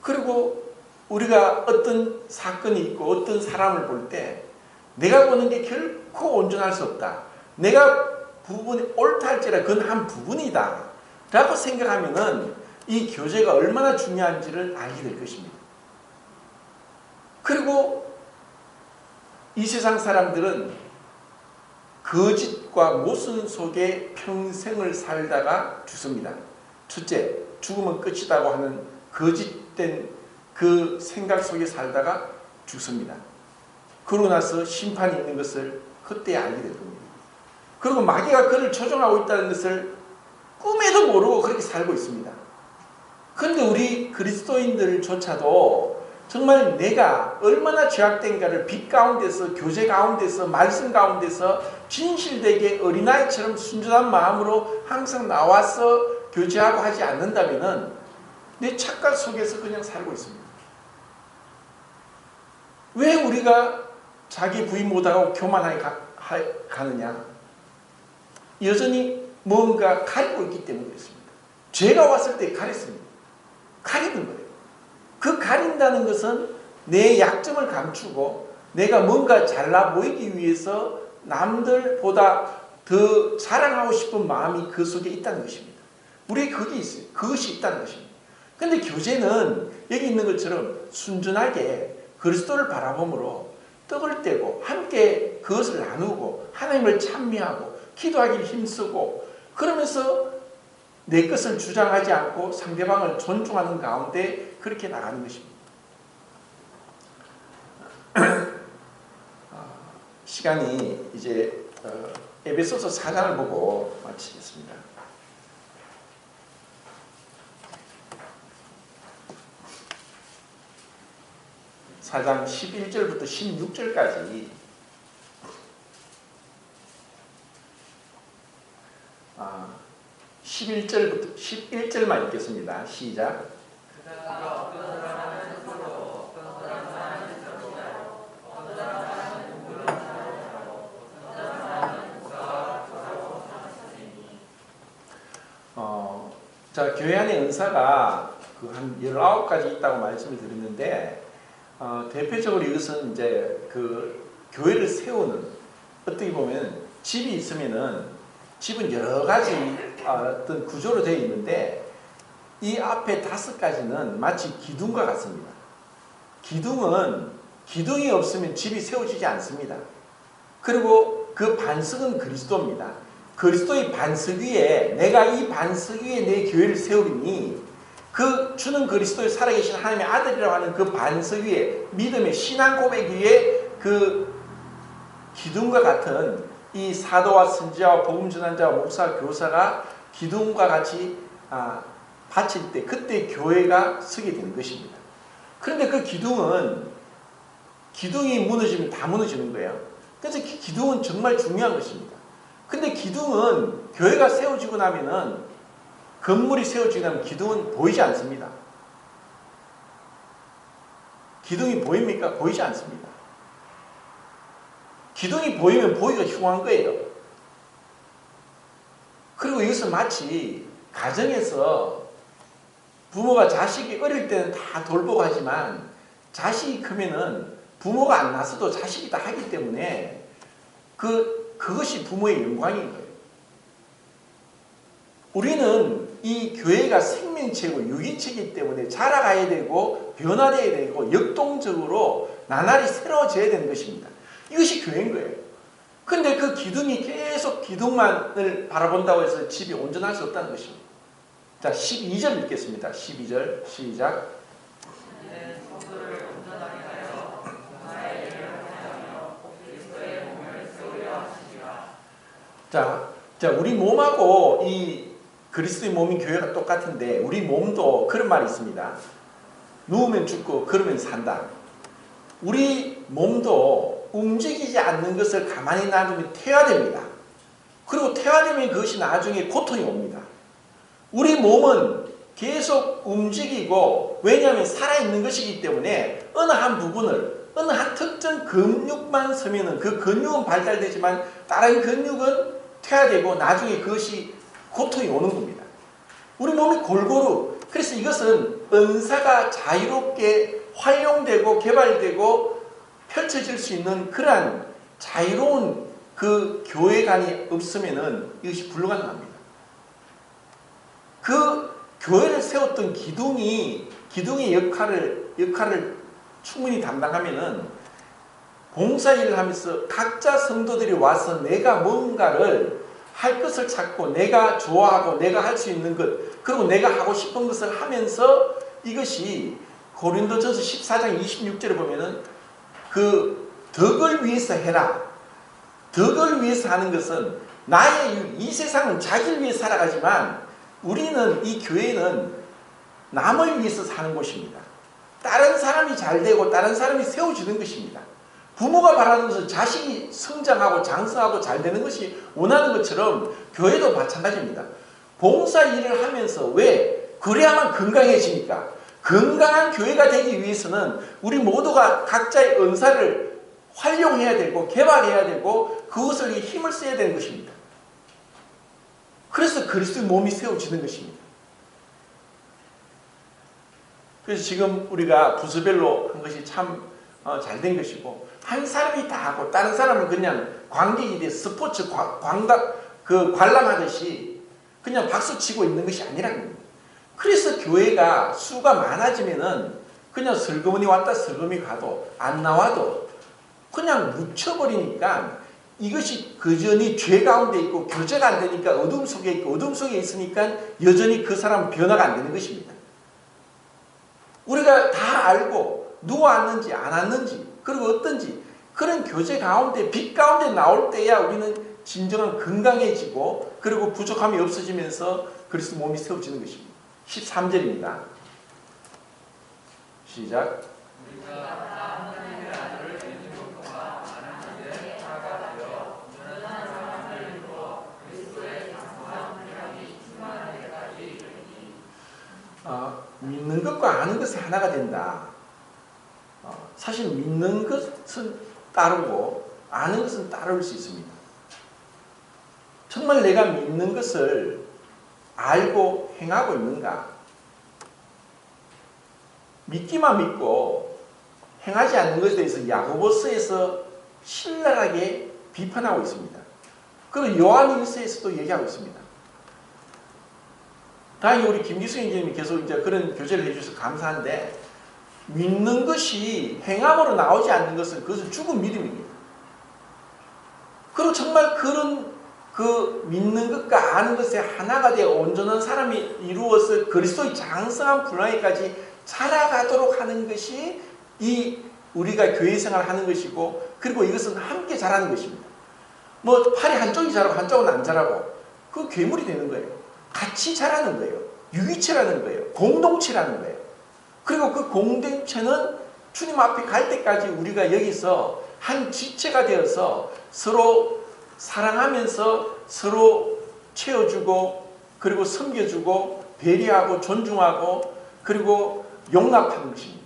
그리고 우리가 어떤 사건이 있고 어떤 사람을 볼 때 내가 보는 게 결코 온전할 수 없다. 내가 부분이 옳다 할지라 그건 한 부분이다 라고 생각하면은 이 교제가 얼마나 중요한지를 알게 될 것입니다. 그리고 이 세상 사람들은 거짓과 모순 속에 평생을 살다가 죽습니다. 첫째, 죽으면 끝이라고 하는 거짓된 그 생각 속에 살다가 죽습니다. 그러고 나서 심판이 있는 것을 그때 알게 될 겁니다. 그리고 마귀가 그를 조종하고 있다는 것을 꿈에도 모르고 그렇게 살고 있습니다. 그런데 우리 그리스도인들조차도 정말 내가 얼마나 죄악된가를 빛 가운데서, 교제 가운데서, 말씀 가운데서 진실되게 어린아이처럼 순전한 마음으로 항상 나와서 교제하고 하지 않는다면 내 착각 속에서 그냥 살고 있습니다. 왜 우리가 자기 부인 못하고 교만하게 가느냐? 여전히 뭔가 가리고 있기 때문에 그렇습니다. 죄가 왔을 때 가렸습니다. 가리는 거예요. 그 가린다는 것은 내 약점을 감추고 내가 뭔가 잘나 보이기 위해서 남들보다 더 자랑하고 싶은 마음이 그 속에 있다는 것입니다. 우리에 그게 있어요. 그것이 있다는 것입니다. 그런데 교제는 여기 있는 것처럼 순전하게 그리스도를 바라봄으로 떡을 떼고 함께 그것을 나누고 하나님을 찬미하고 기도하기를 힘쓰고 그러면서 내 것을 주장하지 않고 상대방을 존중하는 가운데 그렇게 나가는 것입니다. 시간이 이제 에베소서 4장을 보고 마치겠습니다. 4장 11절부터 16절까지 11절부터 11절만 읽겠습니다. 시작. 자, 교회 안에 은사가 한 19가지 있다고 말씀을 드렸는데 대표적으로 이것은 이제 그 교회를 세우는 어떻게 보면 집이 있으면은 집은 여러 가지 어떤 구조로 되어 있는데 이 앞에 5가지는 마치 기둥과 같습니다. 기둥이 없으면 집이 세워지지 않습니다. 그리고 그 반석은 그리스도입니다. 그리스도의 반석 위에 내가 이 반석 위에 내 교회를 세우리니 그 주는 그리스도의 살아계신 하나님의 아들이라고 하는 그 반석 위에 믿음의 신앙 고백 위에 그 기둥과 같은 이 사도와 선지자와 복음 전환자와 목사, 교사가 기둥과 같이 받칠 때 그때 교회가 서게 되는 것입니다. 그런데 그 기둥이 무너지면 다 무너지는 거예요. 그래서 기둥은 정말 중요한 것입니다. 근데 기둥은 교회가 세워지고 나면은 건물이 세워지고 나면 기둥은 보이지 않습니다. 기둥이 보입니까? 보이지 않습니다. 기둥이 보이면 보기가 흉한 거예요. 그리고 이것은 마치 가정에서 부모가 자식이 어릴 때는 다 돌보고 하지만 자식이 크면은 부모가 안 나서도 자식이 다 하기 때문에 그것이 부모의 영광인 거예요. 우리는 이 교회가 생명체고 유기체이기 때문에 자라가야 되고 변화되어야 되고 역동적으로 나날이 새로워져야 되는 것입니다. 이것이 교회인 거예요. 그런데 그 기둥이 계속 기둥만을 바라본다고 해서 집이 온전할 수 없다는 것입니다. 자, 12절 읽겠습니다. 12절 시작. 자, 우리 몸하고 이 그리스도의 몸인 교회가 똑같은데 우리 몸도 그런 말이 있습니다. 누우면 죽고 걸으면 산다. 우리 몸도 움직이지 않는 것을 가만히 놔두면 퇴화됩니다. 그리고 퇴화되면 그것이 나중에 고통이 옵니다. 우리 몸은 계속 움직이고 왜냐하면 살아있는 것이기 때문에 어느 한 부분을 어느 한 특정 근육만 서면은 그 근육은 발달되지만 다른 근육은 퇴화되고 나중에 그것이 고통이 오는 겁니다. 우리 몸이 골고루 그래서 이것은 은사가 자유롭게 활용되고 개발되고 펼쳐질 수 있는 그러한 자유로운 그 교회관이 없으면은 이것이 불가능합니다. 그 교회를 세웠던 기둥의 역할을 충분히 담당하면은 봉사일을 하면서 각자 성도들이 와서 내가 뭔가를 할 것을 찾고 내가 좋아하고 내가 할 수 있는 것 그리고 내가 하고 싶은 것을 하면서 이것이 고린도전서 14장 26절에 보면은 그 덕을 위해서 해라. 덕을 위해서 하는 것은 이 세상은 자기를 위해 살아가지만 우리는 이 교회는 남을 위해서 사는 곳입니다. 다른 사람이 잘 되고 다른 사람이 세워지는 것입니다. 부모가 바라는 것은 자식이 성장하고 장성하고 잘 되는 것이 원하는 것처럼 교회도 마찬가지입니다. 봉사 일을 하면서 왜? 그래야만 건강해지니까. 건강한 교회가 되기 위해서는 우리 모두가 각자의 은사를 활용해야 되고 개발해야 되고 그것을 위해 힘을 써야 되는 것입니다. 그래서 그리스도의 몸이 세워지는 것입니다. 그래서 지금 우리가 부서별로 한 것이 참 잘된 것이고 한 사람이 다 하고 다른 사람은 그냥 관객이 돼 스포츠 관람하듯이 그냥 박수치고 있는 것이 아니라는 겁니다. 그래서 교회가 수가 많아지면은 그냥 슬그머니 왔다 슬그머니 가도 안 나와도 그냥 묻혀버리니까 이것이 여전히 죄 가운데 있고 교제가 안 되니까 어둠 속에 있고 어둠 속에 있으니까 여전히 그 사람은 변화가 안 되는 것입니다. 우리가 다 알고 누가 왔는지 안 왔는지 그리고 어떤지 그런 교제 가운데 빛 가운데 나올 때야 우리는 진정한 건강해지고 그리고 부족함이 없어지면서 그리스도 몸이 세워지는 것입니다. 13절입니다. 시작. 믿는 것과 아는 것이 하나가 된다. 사실 믿는 것은 따르고 아는 것은 따를 수 있습니다. 정말 내가 믿는 것을 알고 행하고 있는가? 믿기만 믿고 행하지 않는 것에 대해서 야고보서에서 신랄하게 비판하고 있습니다. 그리고 요한일서에서도 얘기하고 있습니다. 다행히 우리 김기수 형제님이 계속 이제 그런 교제를 해주셔서 감사한데 믿는 것이 행함으로 나오지 않는 것은 그것은 죽은 믿음입니다. 그리고 정말 그런 그 믿는 것과 아는 것에 하나가 되어 온전한 사람이 이루어서 그리스도의 장성한 분량에까지 자라가도록 하는 것이 이 우리가 교회 생활을 하는 것이고 그리고 이것은 함께 자라는 것입니다. 뭐 팔이 한쪽이 자라고 한쪽은 안 자라고 그 괴물이 되는 거예요. 같이 자라는 거예요. 유기체라는 거예요. 공동체라는 거예요. 그리고 그 공동체는 주님 앞에 갈 때까지 우리가 여기서 한 지체가 되어서 서로 사랑하면서 서로 채워주고 그리고 섬겨주고 배려하고 존중하고 그리고 용납하는 것입니다.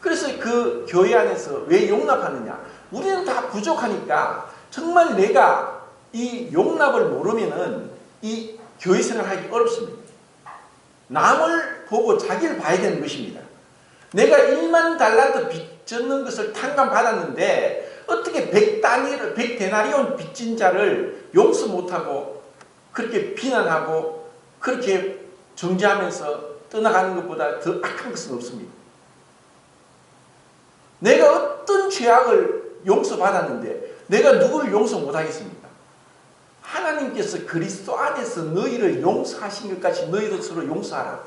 그래서 그 교회 안에서 왜 용납하느냐? 우리는 다 부족하니까 정말 내가 이 용납을 모르면은 이 교회 생활하기 어렵습니다. 남을 보고 자기를 봐야 되는 것입니다. 내가 1만 달란트 빚졌는 것을 탕감받았는데 어떻게 100데나리온 빚진 자를 용서 못하고 그렇게 비난하고 그렇게 정죄하면서 떠나가는 것보다 더 악한 것은 없습니다. 내가 어떤 죄악을 용서받았는데 내가 누구를 용서 못하겠습니까? 하나님께서 그리스도 안에서 너희를 용서하신 것까지 너희도 서로 용서하라.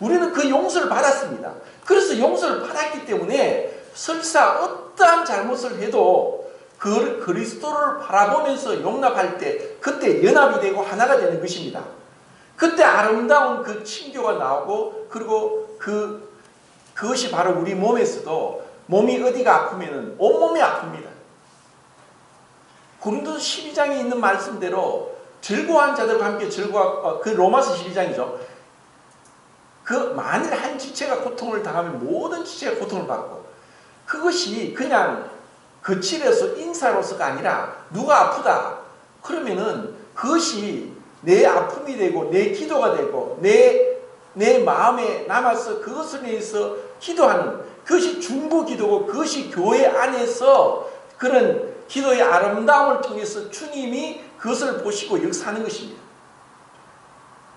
우리는 그 용서를 받았습니다. 그래서 용서를 받았기 때문에 설사 어떠한 잘못을 해도 그 그리스도를 바라보면서 용납할 때 그때 연합이 되고 하나가 되는 것입니다. 그때 아름다운 그 친교가 나오고 그리고 그것이 바로 우리 몸에서도 몸이 어디가 아프면은 온몸이 아픕니다. 고린도서 12장에 있는 말씀대로 즐거워한 자들과 함께 그 로마서 12장이죠. 그 만일 한 지체가 고통을 당하면 모든 지체가 고통을 받고 그것이 그냥 거칠어서 인사로서가 아니라 누가 아프다 그러면은 그것이 내 아픔이 되고 내 기도가 되고 내 마음에 남아서 그것을 위해서 기도하는 그것이 중보 기도고 그것이 교회 안에서 그런 기도의 아름다움을 통해서 주님이 그것을 보시고 역사하는 것입니다.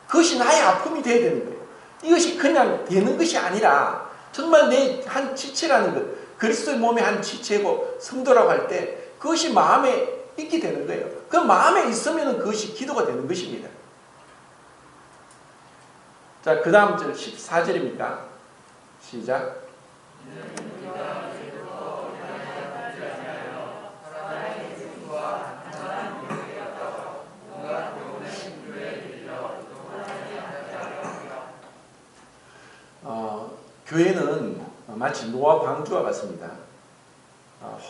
그것이 나의 아픔이 되어야 되는 거예요. 이것이 그냥 되는 것이 아니라 정말 내 한 지체라는 것, 그리스도의 몸의 한 지체고 성도라고 할 때 그것이 마음에 있게 되는 거예요. 그 마음에 있으면 그것이 기도가 되는 것입니다. 자, 그 다음 절 14절입니까? 시작. 교회는 마치 노아 방주와 같습니다.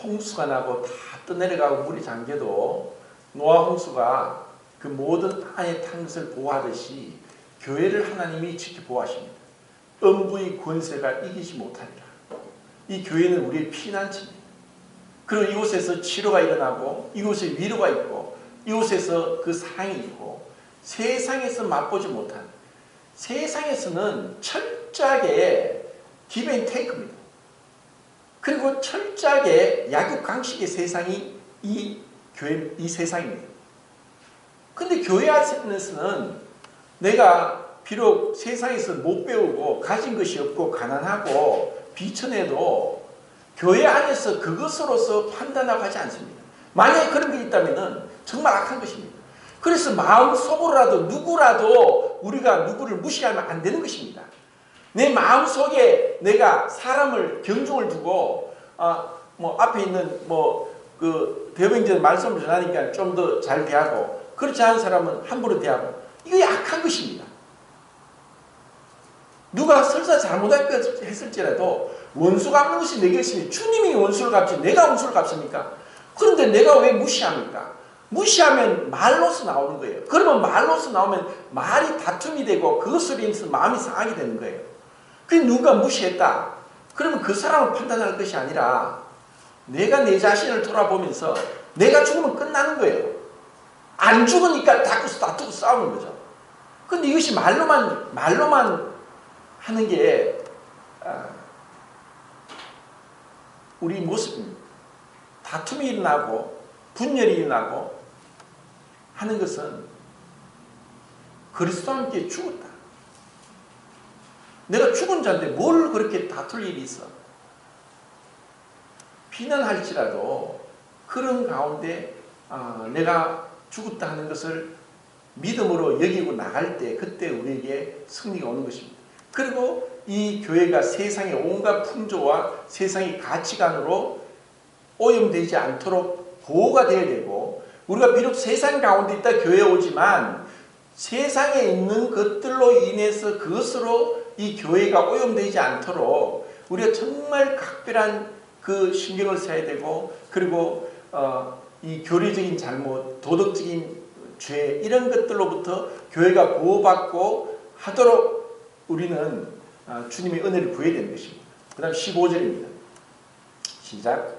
홍수가 나고 다 떠내려가고 물이 잠겨도 노아 홍수가 그 모든 안에 탄 것을 보호하듯이 교회를 하나님이 지켜보호하십니다. 음부의 권세가 이기지 못하리라. 이 교회는 우리의 피난처입니다. 그리고 이곳에서 치료가 일어나고 이곳에 위로가 있고 이곳에서 그 사랑이 있고 세상에서 맛보지 못한, 세상에서는 철저하게 give and take입니다. 그리고 철저하게 약육강식의 세상이 이 교회, 이 세상입니다. 근데 교회 안에서는 내가 비록 세상에서 못 배우고 가진 것이 없고 가난하고 비천해도 교회 안에서 그것으로서 판단하고 하지 않습니다. 만약에 그런 게 있다면 정말 악한 것입니다. 그래서 마음속으로라도 누구라도 우리가 누구를 무시하면 안 되는 것입니다. 내 마음속에 내가 사람을 경중을 두고 앞에 있는 그 대병전 말씀을 전하니까 좀 더 잘 대하고 그렇지 않은 사람은 함부로 대하고 이게 악한 것입니다. 누가 설사 잘못했을지라도 원수가 갚는 것이 내게 있으니 주님이 원수를 갚지 내가 원수를 갚습니까? 그런데 내가 왜 무시합니까? 무시하면 말로서 나오는 거예요. 그러면 말로서 나오면 말이 다툼이 되고 그것으로 인해서 마음이 상하게 되는 거예요. 그 누가 무시했다. 그러면 그 사람을 판단할 것이 아니라 내가 내 자신을 돌아보면서 내가 죽으면 끝나는 거예요. 안 죽으니까 다투고 싸우는 거죠. 근데 이것이 말로만 하는 게 우리 모습입니다. 다툼이 일어나고 분열이 일어나고 하는 것은 그리스도와 함께 죽었다. 내가 죽은 자인데 뭘 그렇게 다툴 일이 있어? 비난할지라도 그런 가운데 내가 죽었다 하는 것을 믿음으로 여기고 나갈 때 그때 우리에게 승리가 오는 것입니다. 그리고 이 교회가 세상의 온갖 풍조와 세상의 가치관으로 오염되지 않도록 보호가 되어야 되고 우리가 비록 세상 가운데 있다 교회에 오지만 세상에 있는 것들로 인해서 그것으로 이 교회가 오염되지 않도록 우리가 정말 각별한 그 신경을 써야 되고 그리고 이 교리적인 잘못, 도덕적인 죄 이런 것들로부터 교회가 보호받고 하도록 우리는 주님의 은혜를 구해야 되는 것입니다. 그 다음 15절입니다. 시작.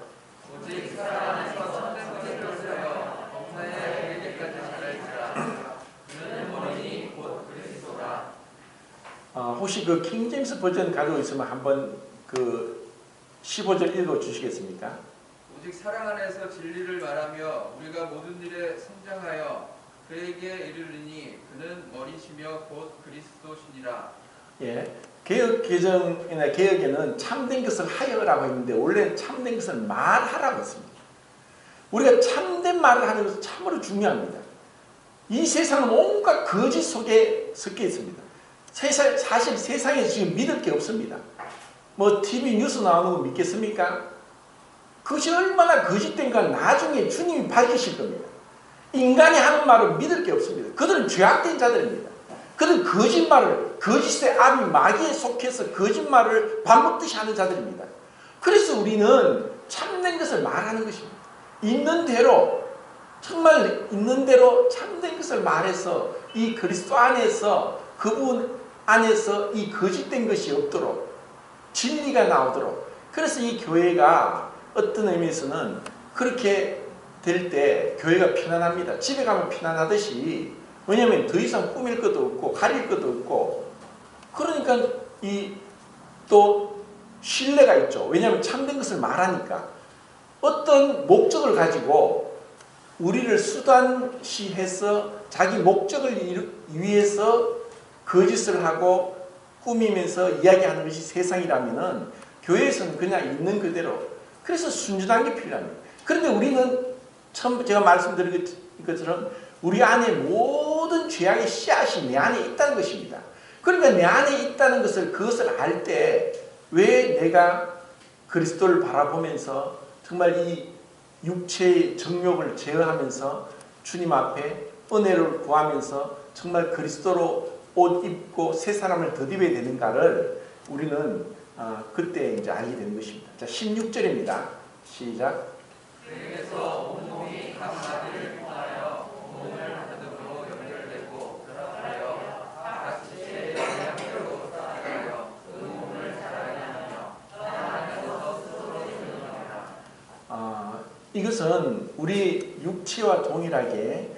오직 사랑에서 선된 것을 들으여 범사에 이르기까지 잘할지라 그는 본인이 곧 그리스도라.
혹시 그 킹제임스 버전 가지고 있으면 한번 그 15절 읽어 주시겠습니까?
오직 사랑 안에서 진리를 말하며 우리가 모든 일에 성장하여 그에게 이르리니 그는 머리시며 곧 그리스도시니라.
예, 개혁개정이나 개혁에는 참된 것을 하여라고 했는데 원래는 참된 것을 말하라고 했습니다. 우리가 참된 말을 하는 것은 참으로 중요합니다. 이 세상은 온갖 거짓 속에 섞여 있습니다. 사실 세상에 지금 믿을 게 없습니다. 뭐 TV 뉴스 나오는 거 믿겠습니까? 그것이 얼마나 거짓된가 나중에 주님이 밝히실 겁니다. 인간이 하는 말은 믿을 게 없습니다. 그들은 죄악된 자들입니다. 그들은 거짓말을 거짓의 아비 마귀에 속해서 거짓말을 밥 먹듯이 하는 자들입니다. 그래서 우리는 참된 것을 말하는 것입니다. 있는 대로 정말 있는 대로 참된 것을 말해서 이 그리스도 안에서 그분 안에서 이 거짓된 것이 없도록 진리가 나오도록 그래서 이 교회가 어떤 의미에서는 그렇게 될 때 교회가 편안합니다. 집에 가면 편안하듯이 왜냐하면 더 이상 꾸밀 것도 없고 가릴 것도 없고 그러니까 이 또 신뢰가 있죠. 왜냐하면 참된 것을 말하니까 어떤 목적을 가지고 우리를 수단시해서 자기 목적을 위해서 거짓을 하고 꾸미면서 이야기하는 것이 세상이라면은 교회에서는 그냥 있는 그대로, 그래서 순전한 게 필요합니다. 그런데 우리는 처음 제가 말씀드린 것처럼 우리 안에 모든 죄악의 씨앗이 내 안에 있다는 것입니다. 그러니까 내 안에 있다는 것을, 그것을 알 때 왜 내가 그리스도를 바라보면서 정말 이 육체의 정욕을 제어하면서 주님 앞에 은혜를 구하면서 정말 그리스도로 옷 입고 새 사람을 덧입어야 되는가를 우리는 그때 이제 알게 되는 것입니다. 자, 16절입니다. 시작.
그에게서 온몸이 각 마디를 통하여 몸을 하나됨으로 연결되고 결합하여 각 지체의 영향으로 살아가며 그 몸을 자라게 하며 하나님께서 스스로 주님이라.
이것은 우리 육체와 동일하게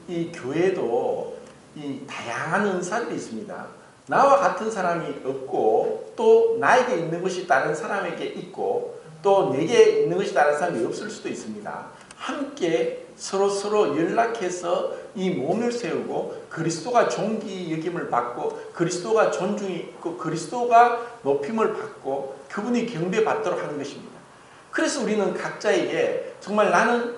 이 교회도 이 다양한 은사들이 있습니다. 나와 같은 사람이 없고 또 나에게 있는 것이 다른 사람에게 있고 또 내게 있는 것이 다른 사람이 없을 수도 있습니다. 함께 서로 연락해서 이 몸을 세우고 그리스도가 존귀 여김을 받고 그리스도가 존중이 있고 그리스도가 높임을 받고 그분이 경배받도록 하는 것입니다. 그래서 우리는 각자에게 정말 나는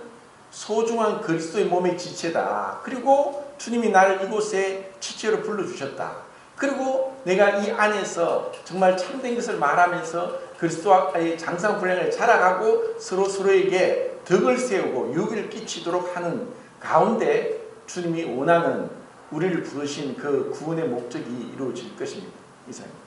소중한 그리스도의 몸의 지체다. 그리고 주님이 나를 이곳에 지체로 불러주셨다. 그리고 내가 이 안에서 정말 참된 것을 말하면서 그리스도와의 장상분량을 자라가고 서로에게 덕을 세우고 유익을 끼치도록 하는 가운데 주님이 원하는 우리를 부르신 그 구원의 목적이 이루어질 것입니다. 이상입니다.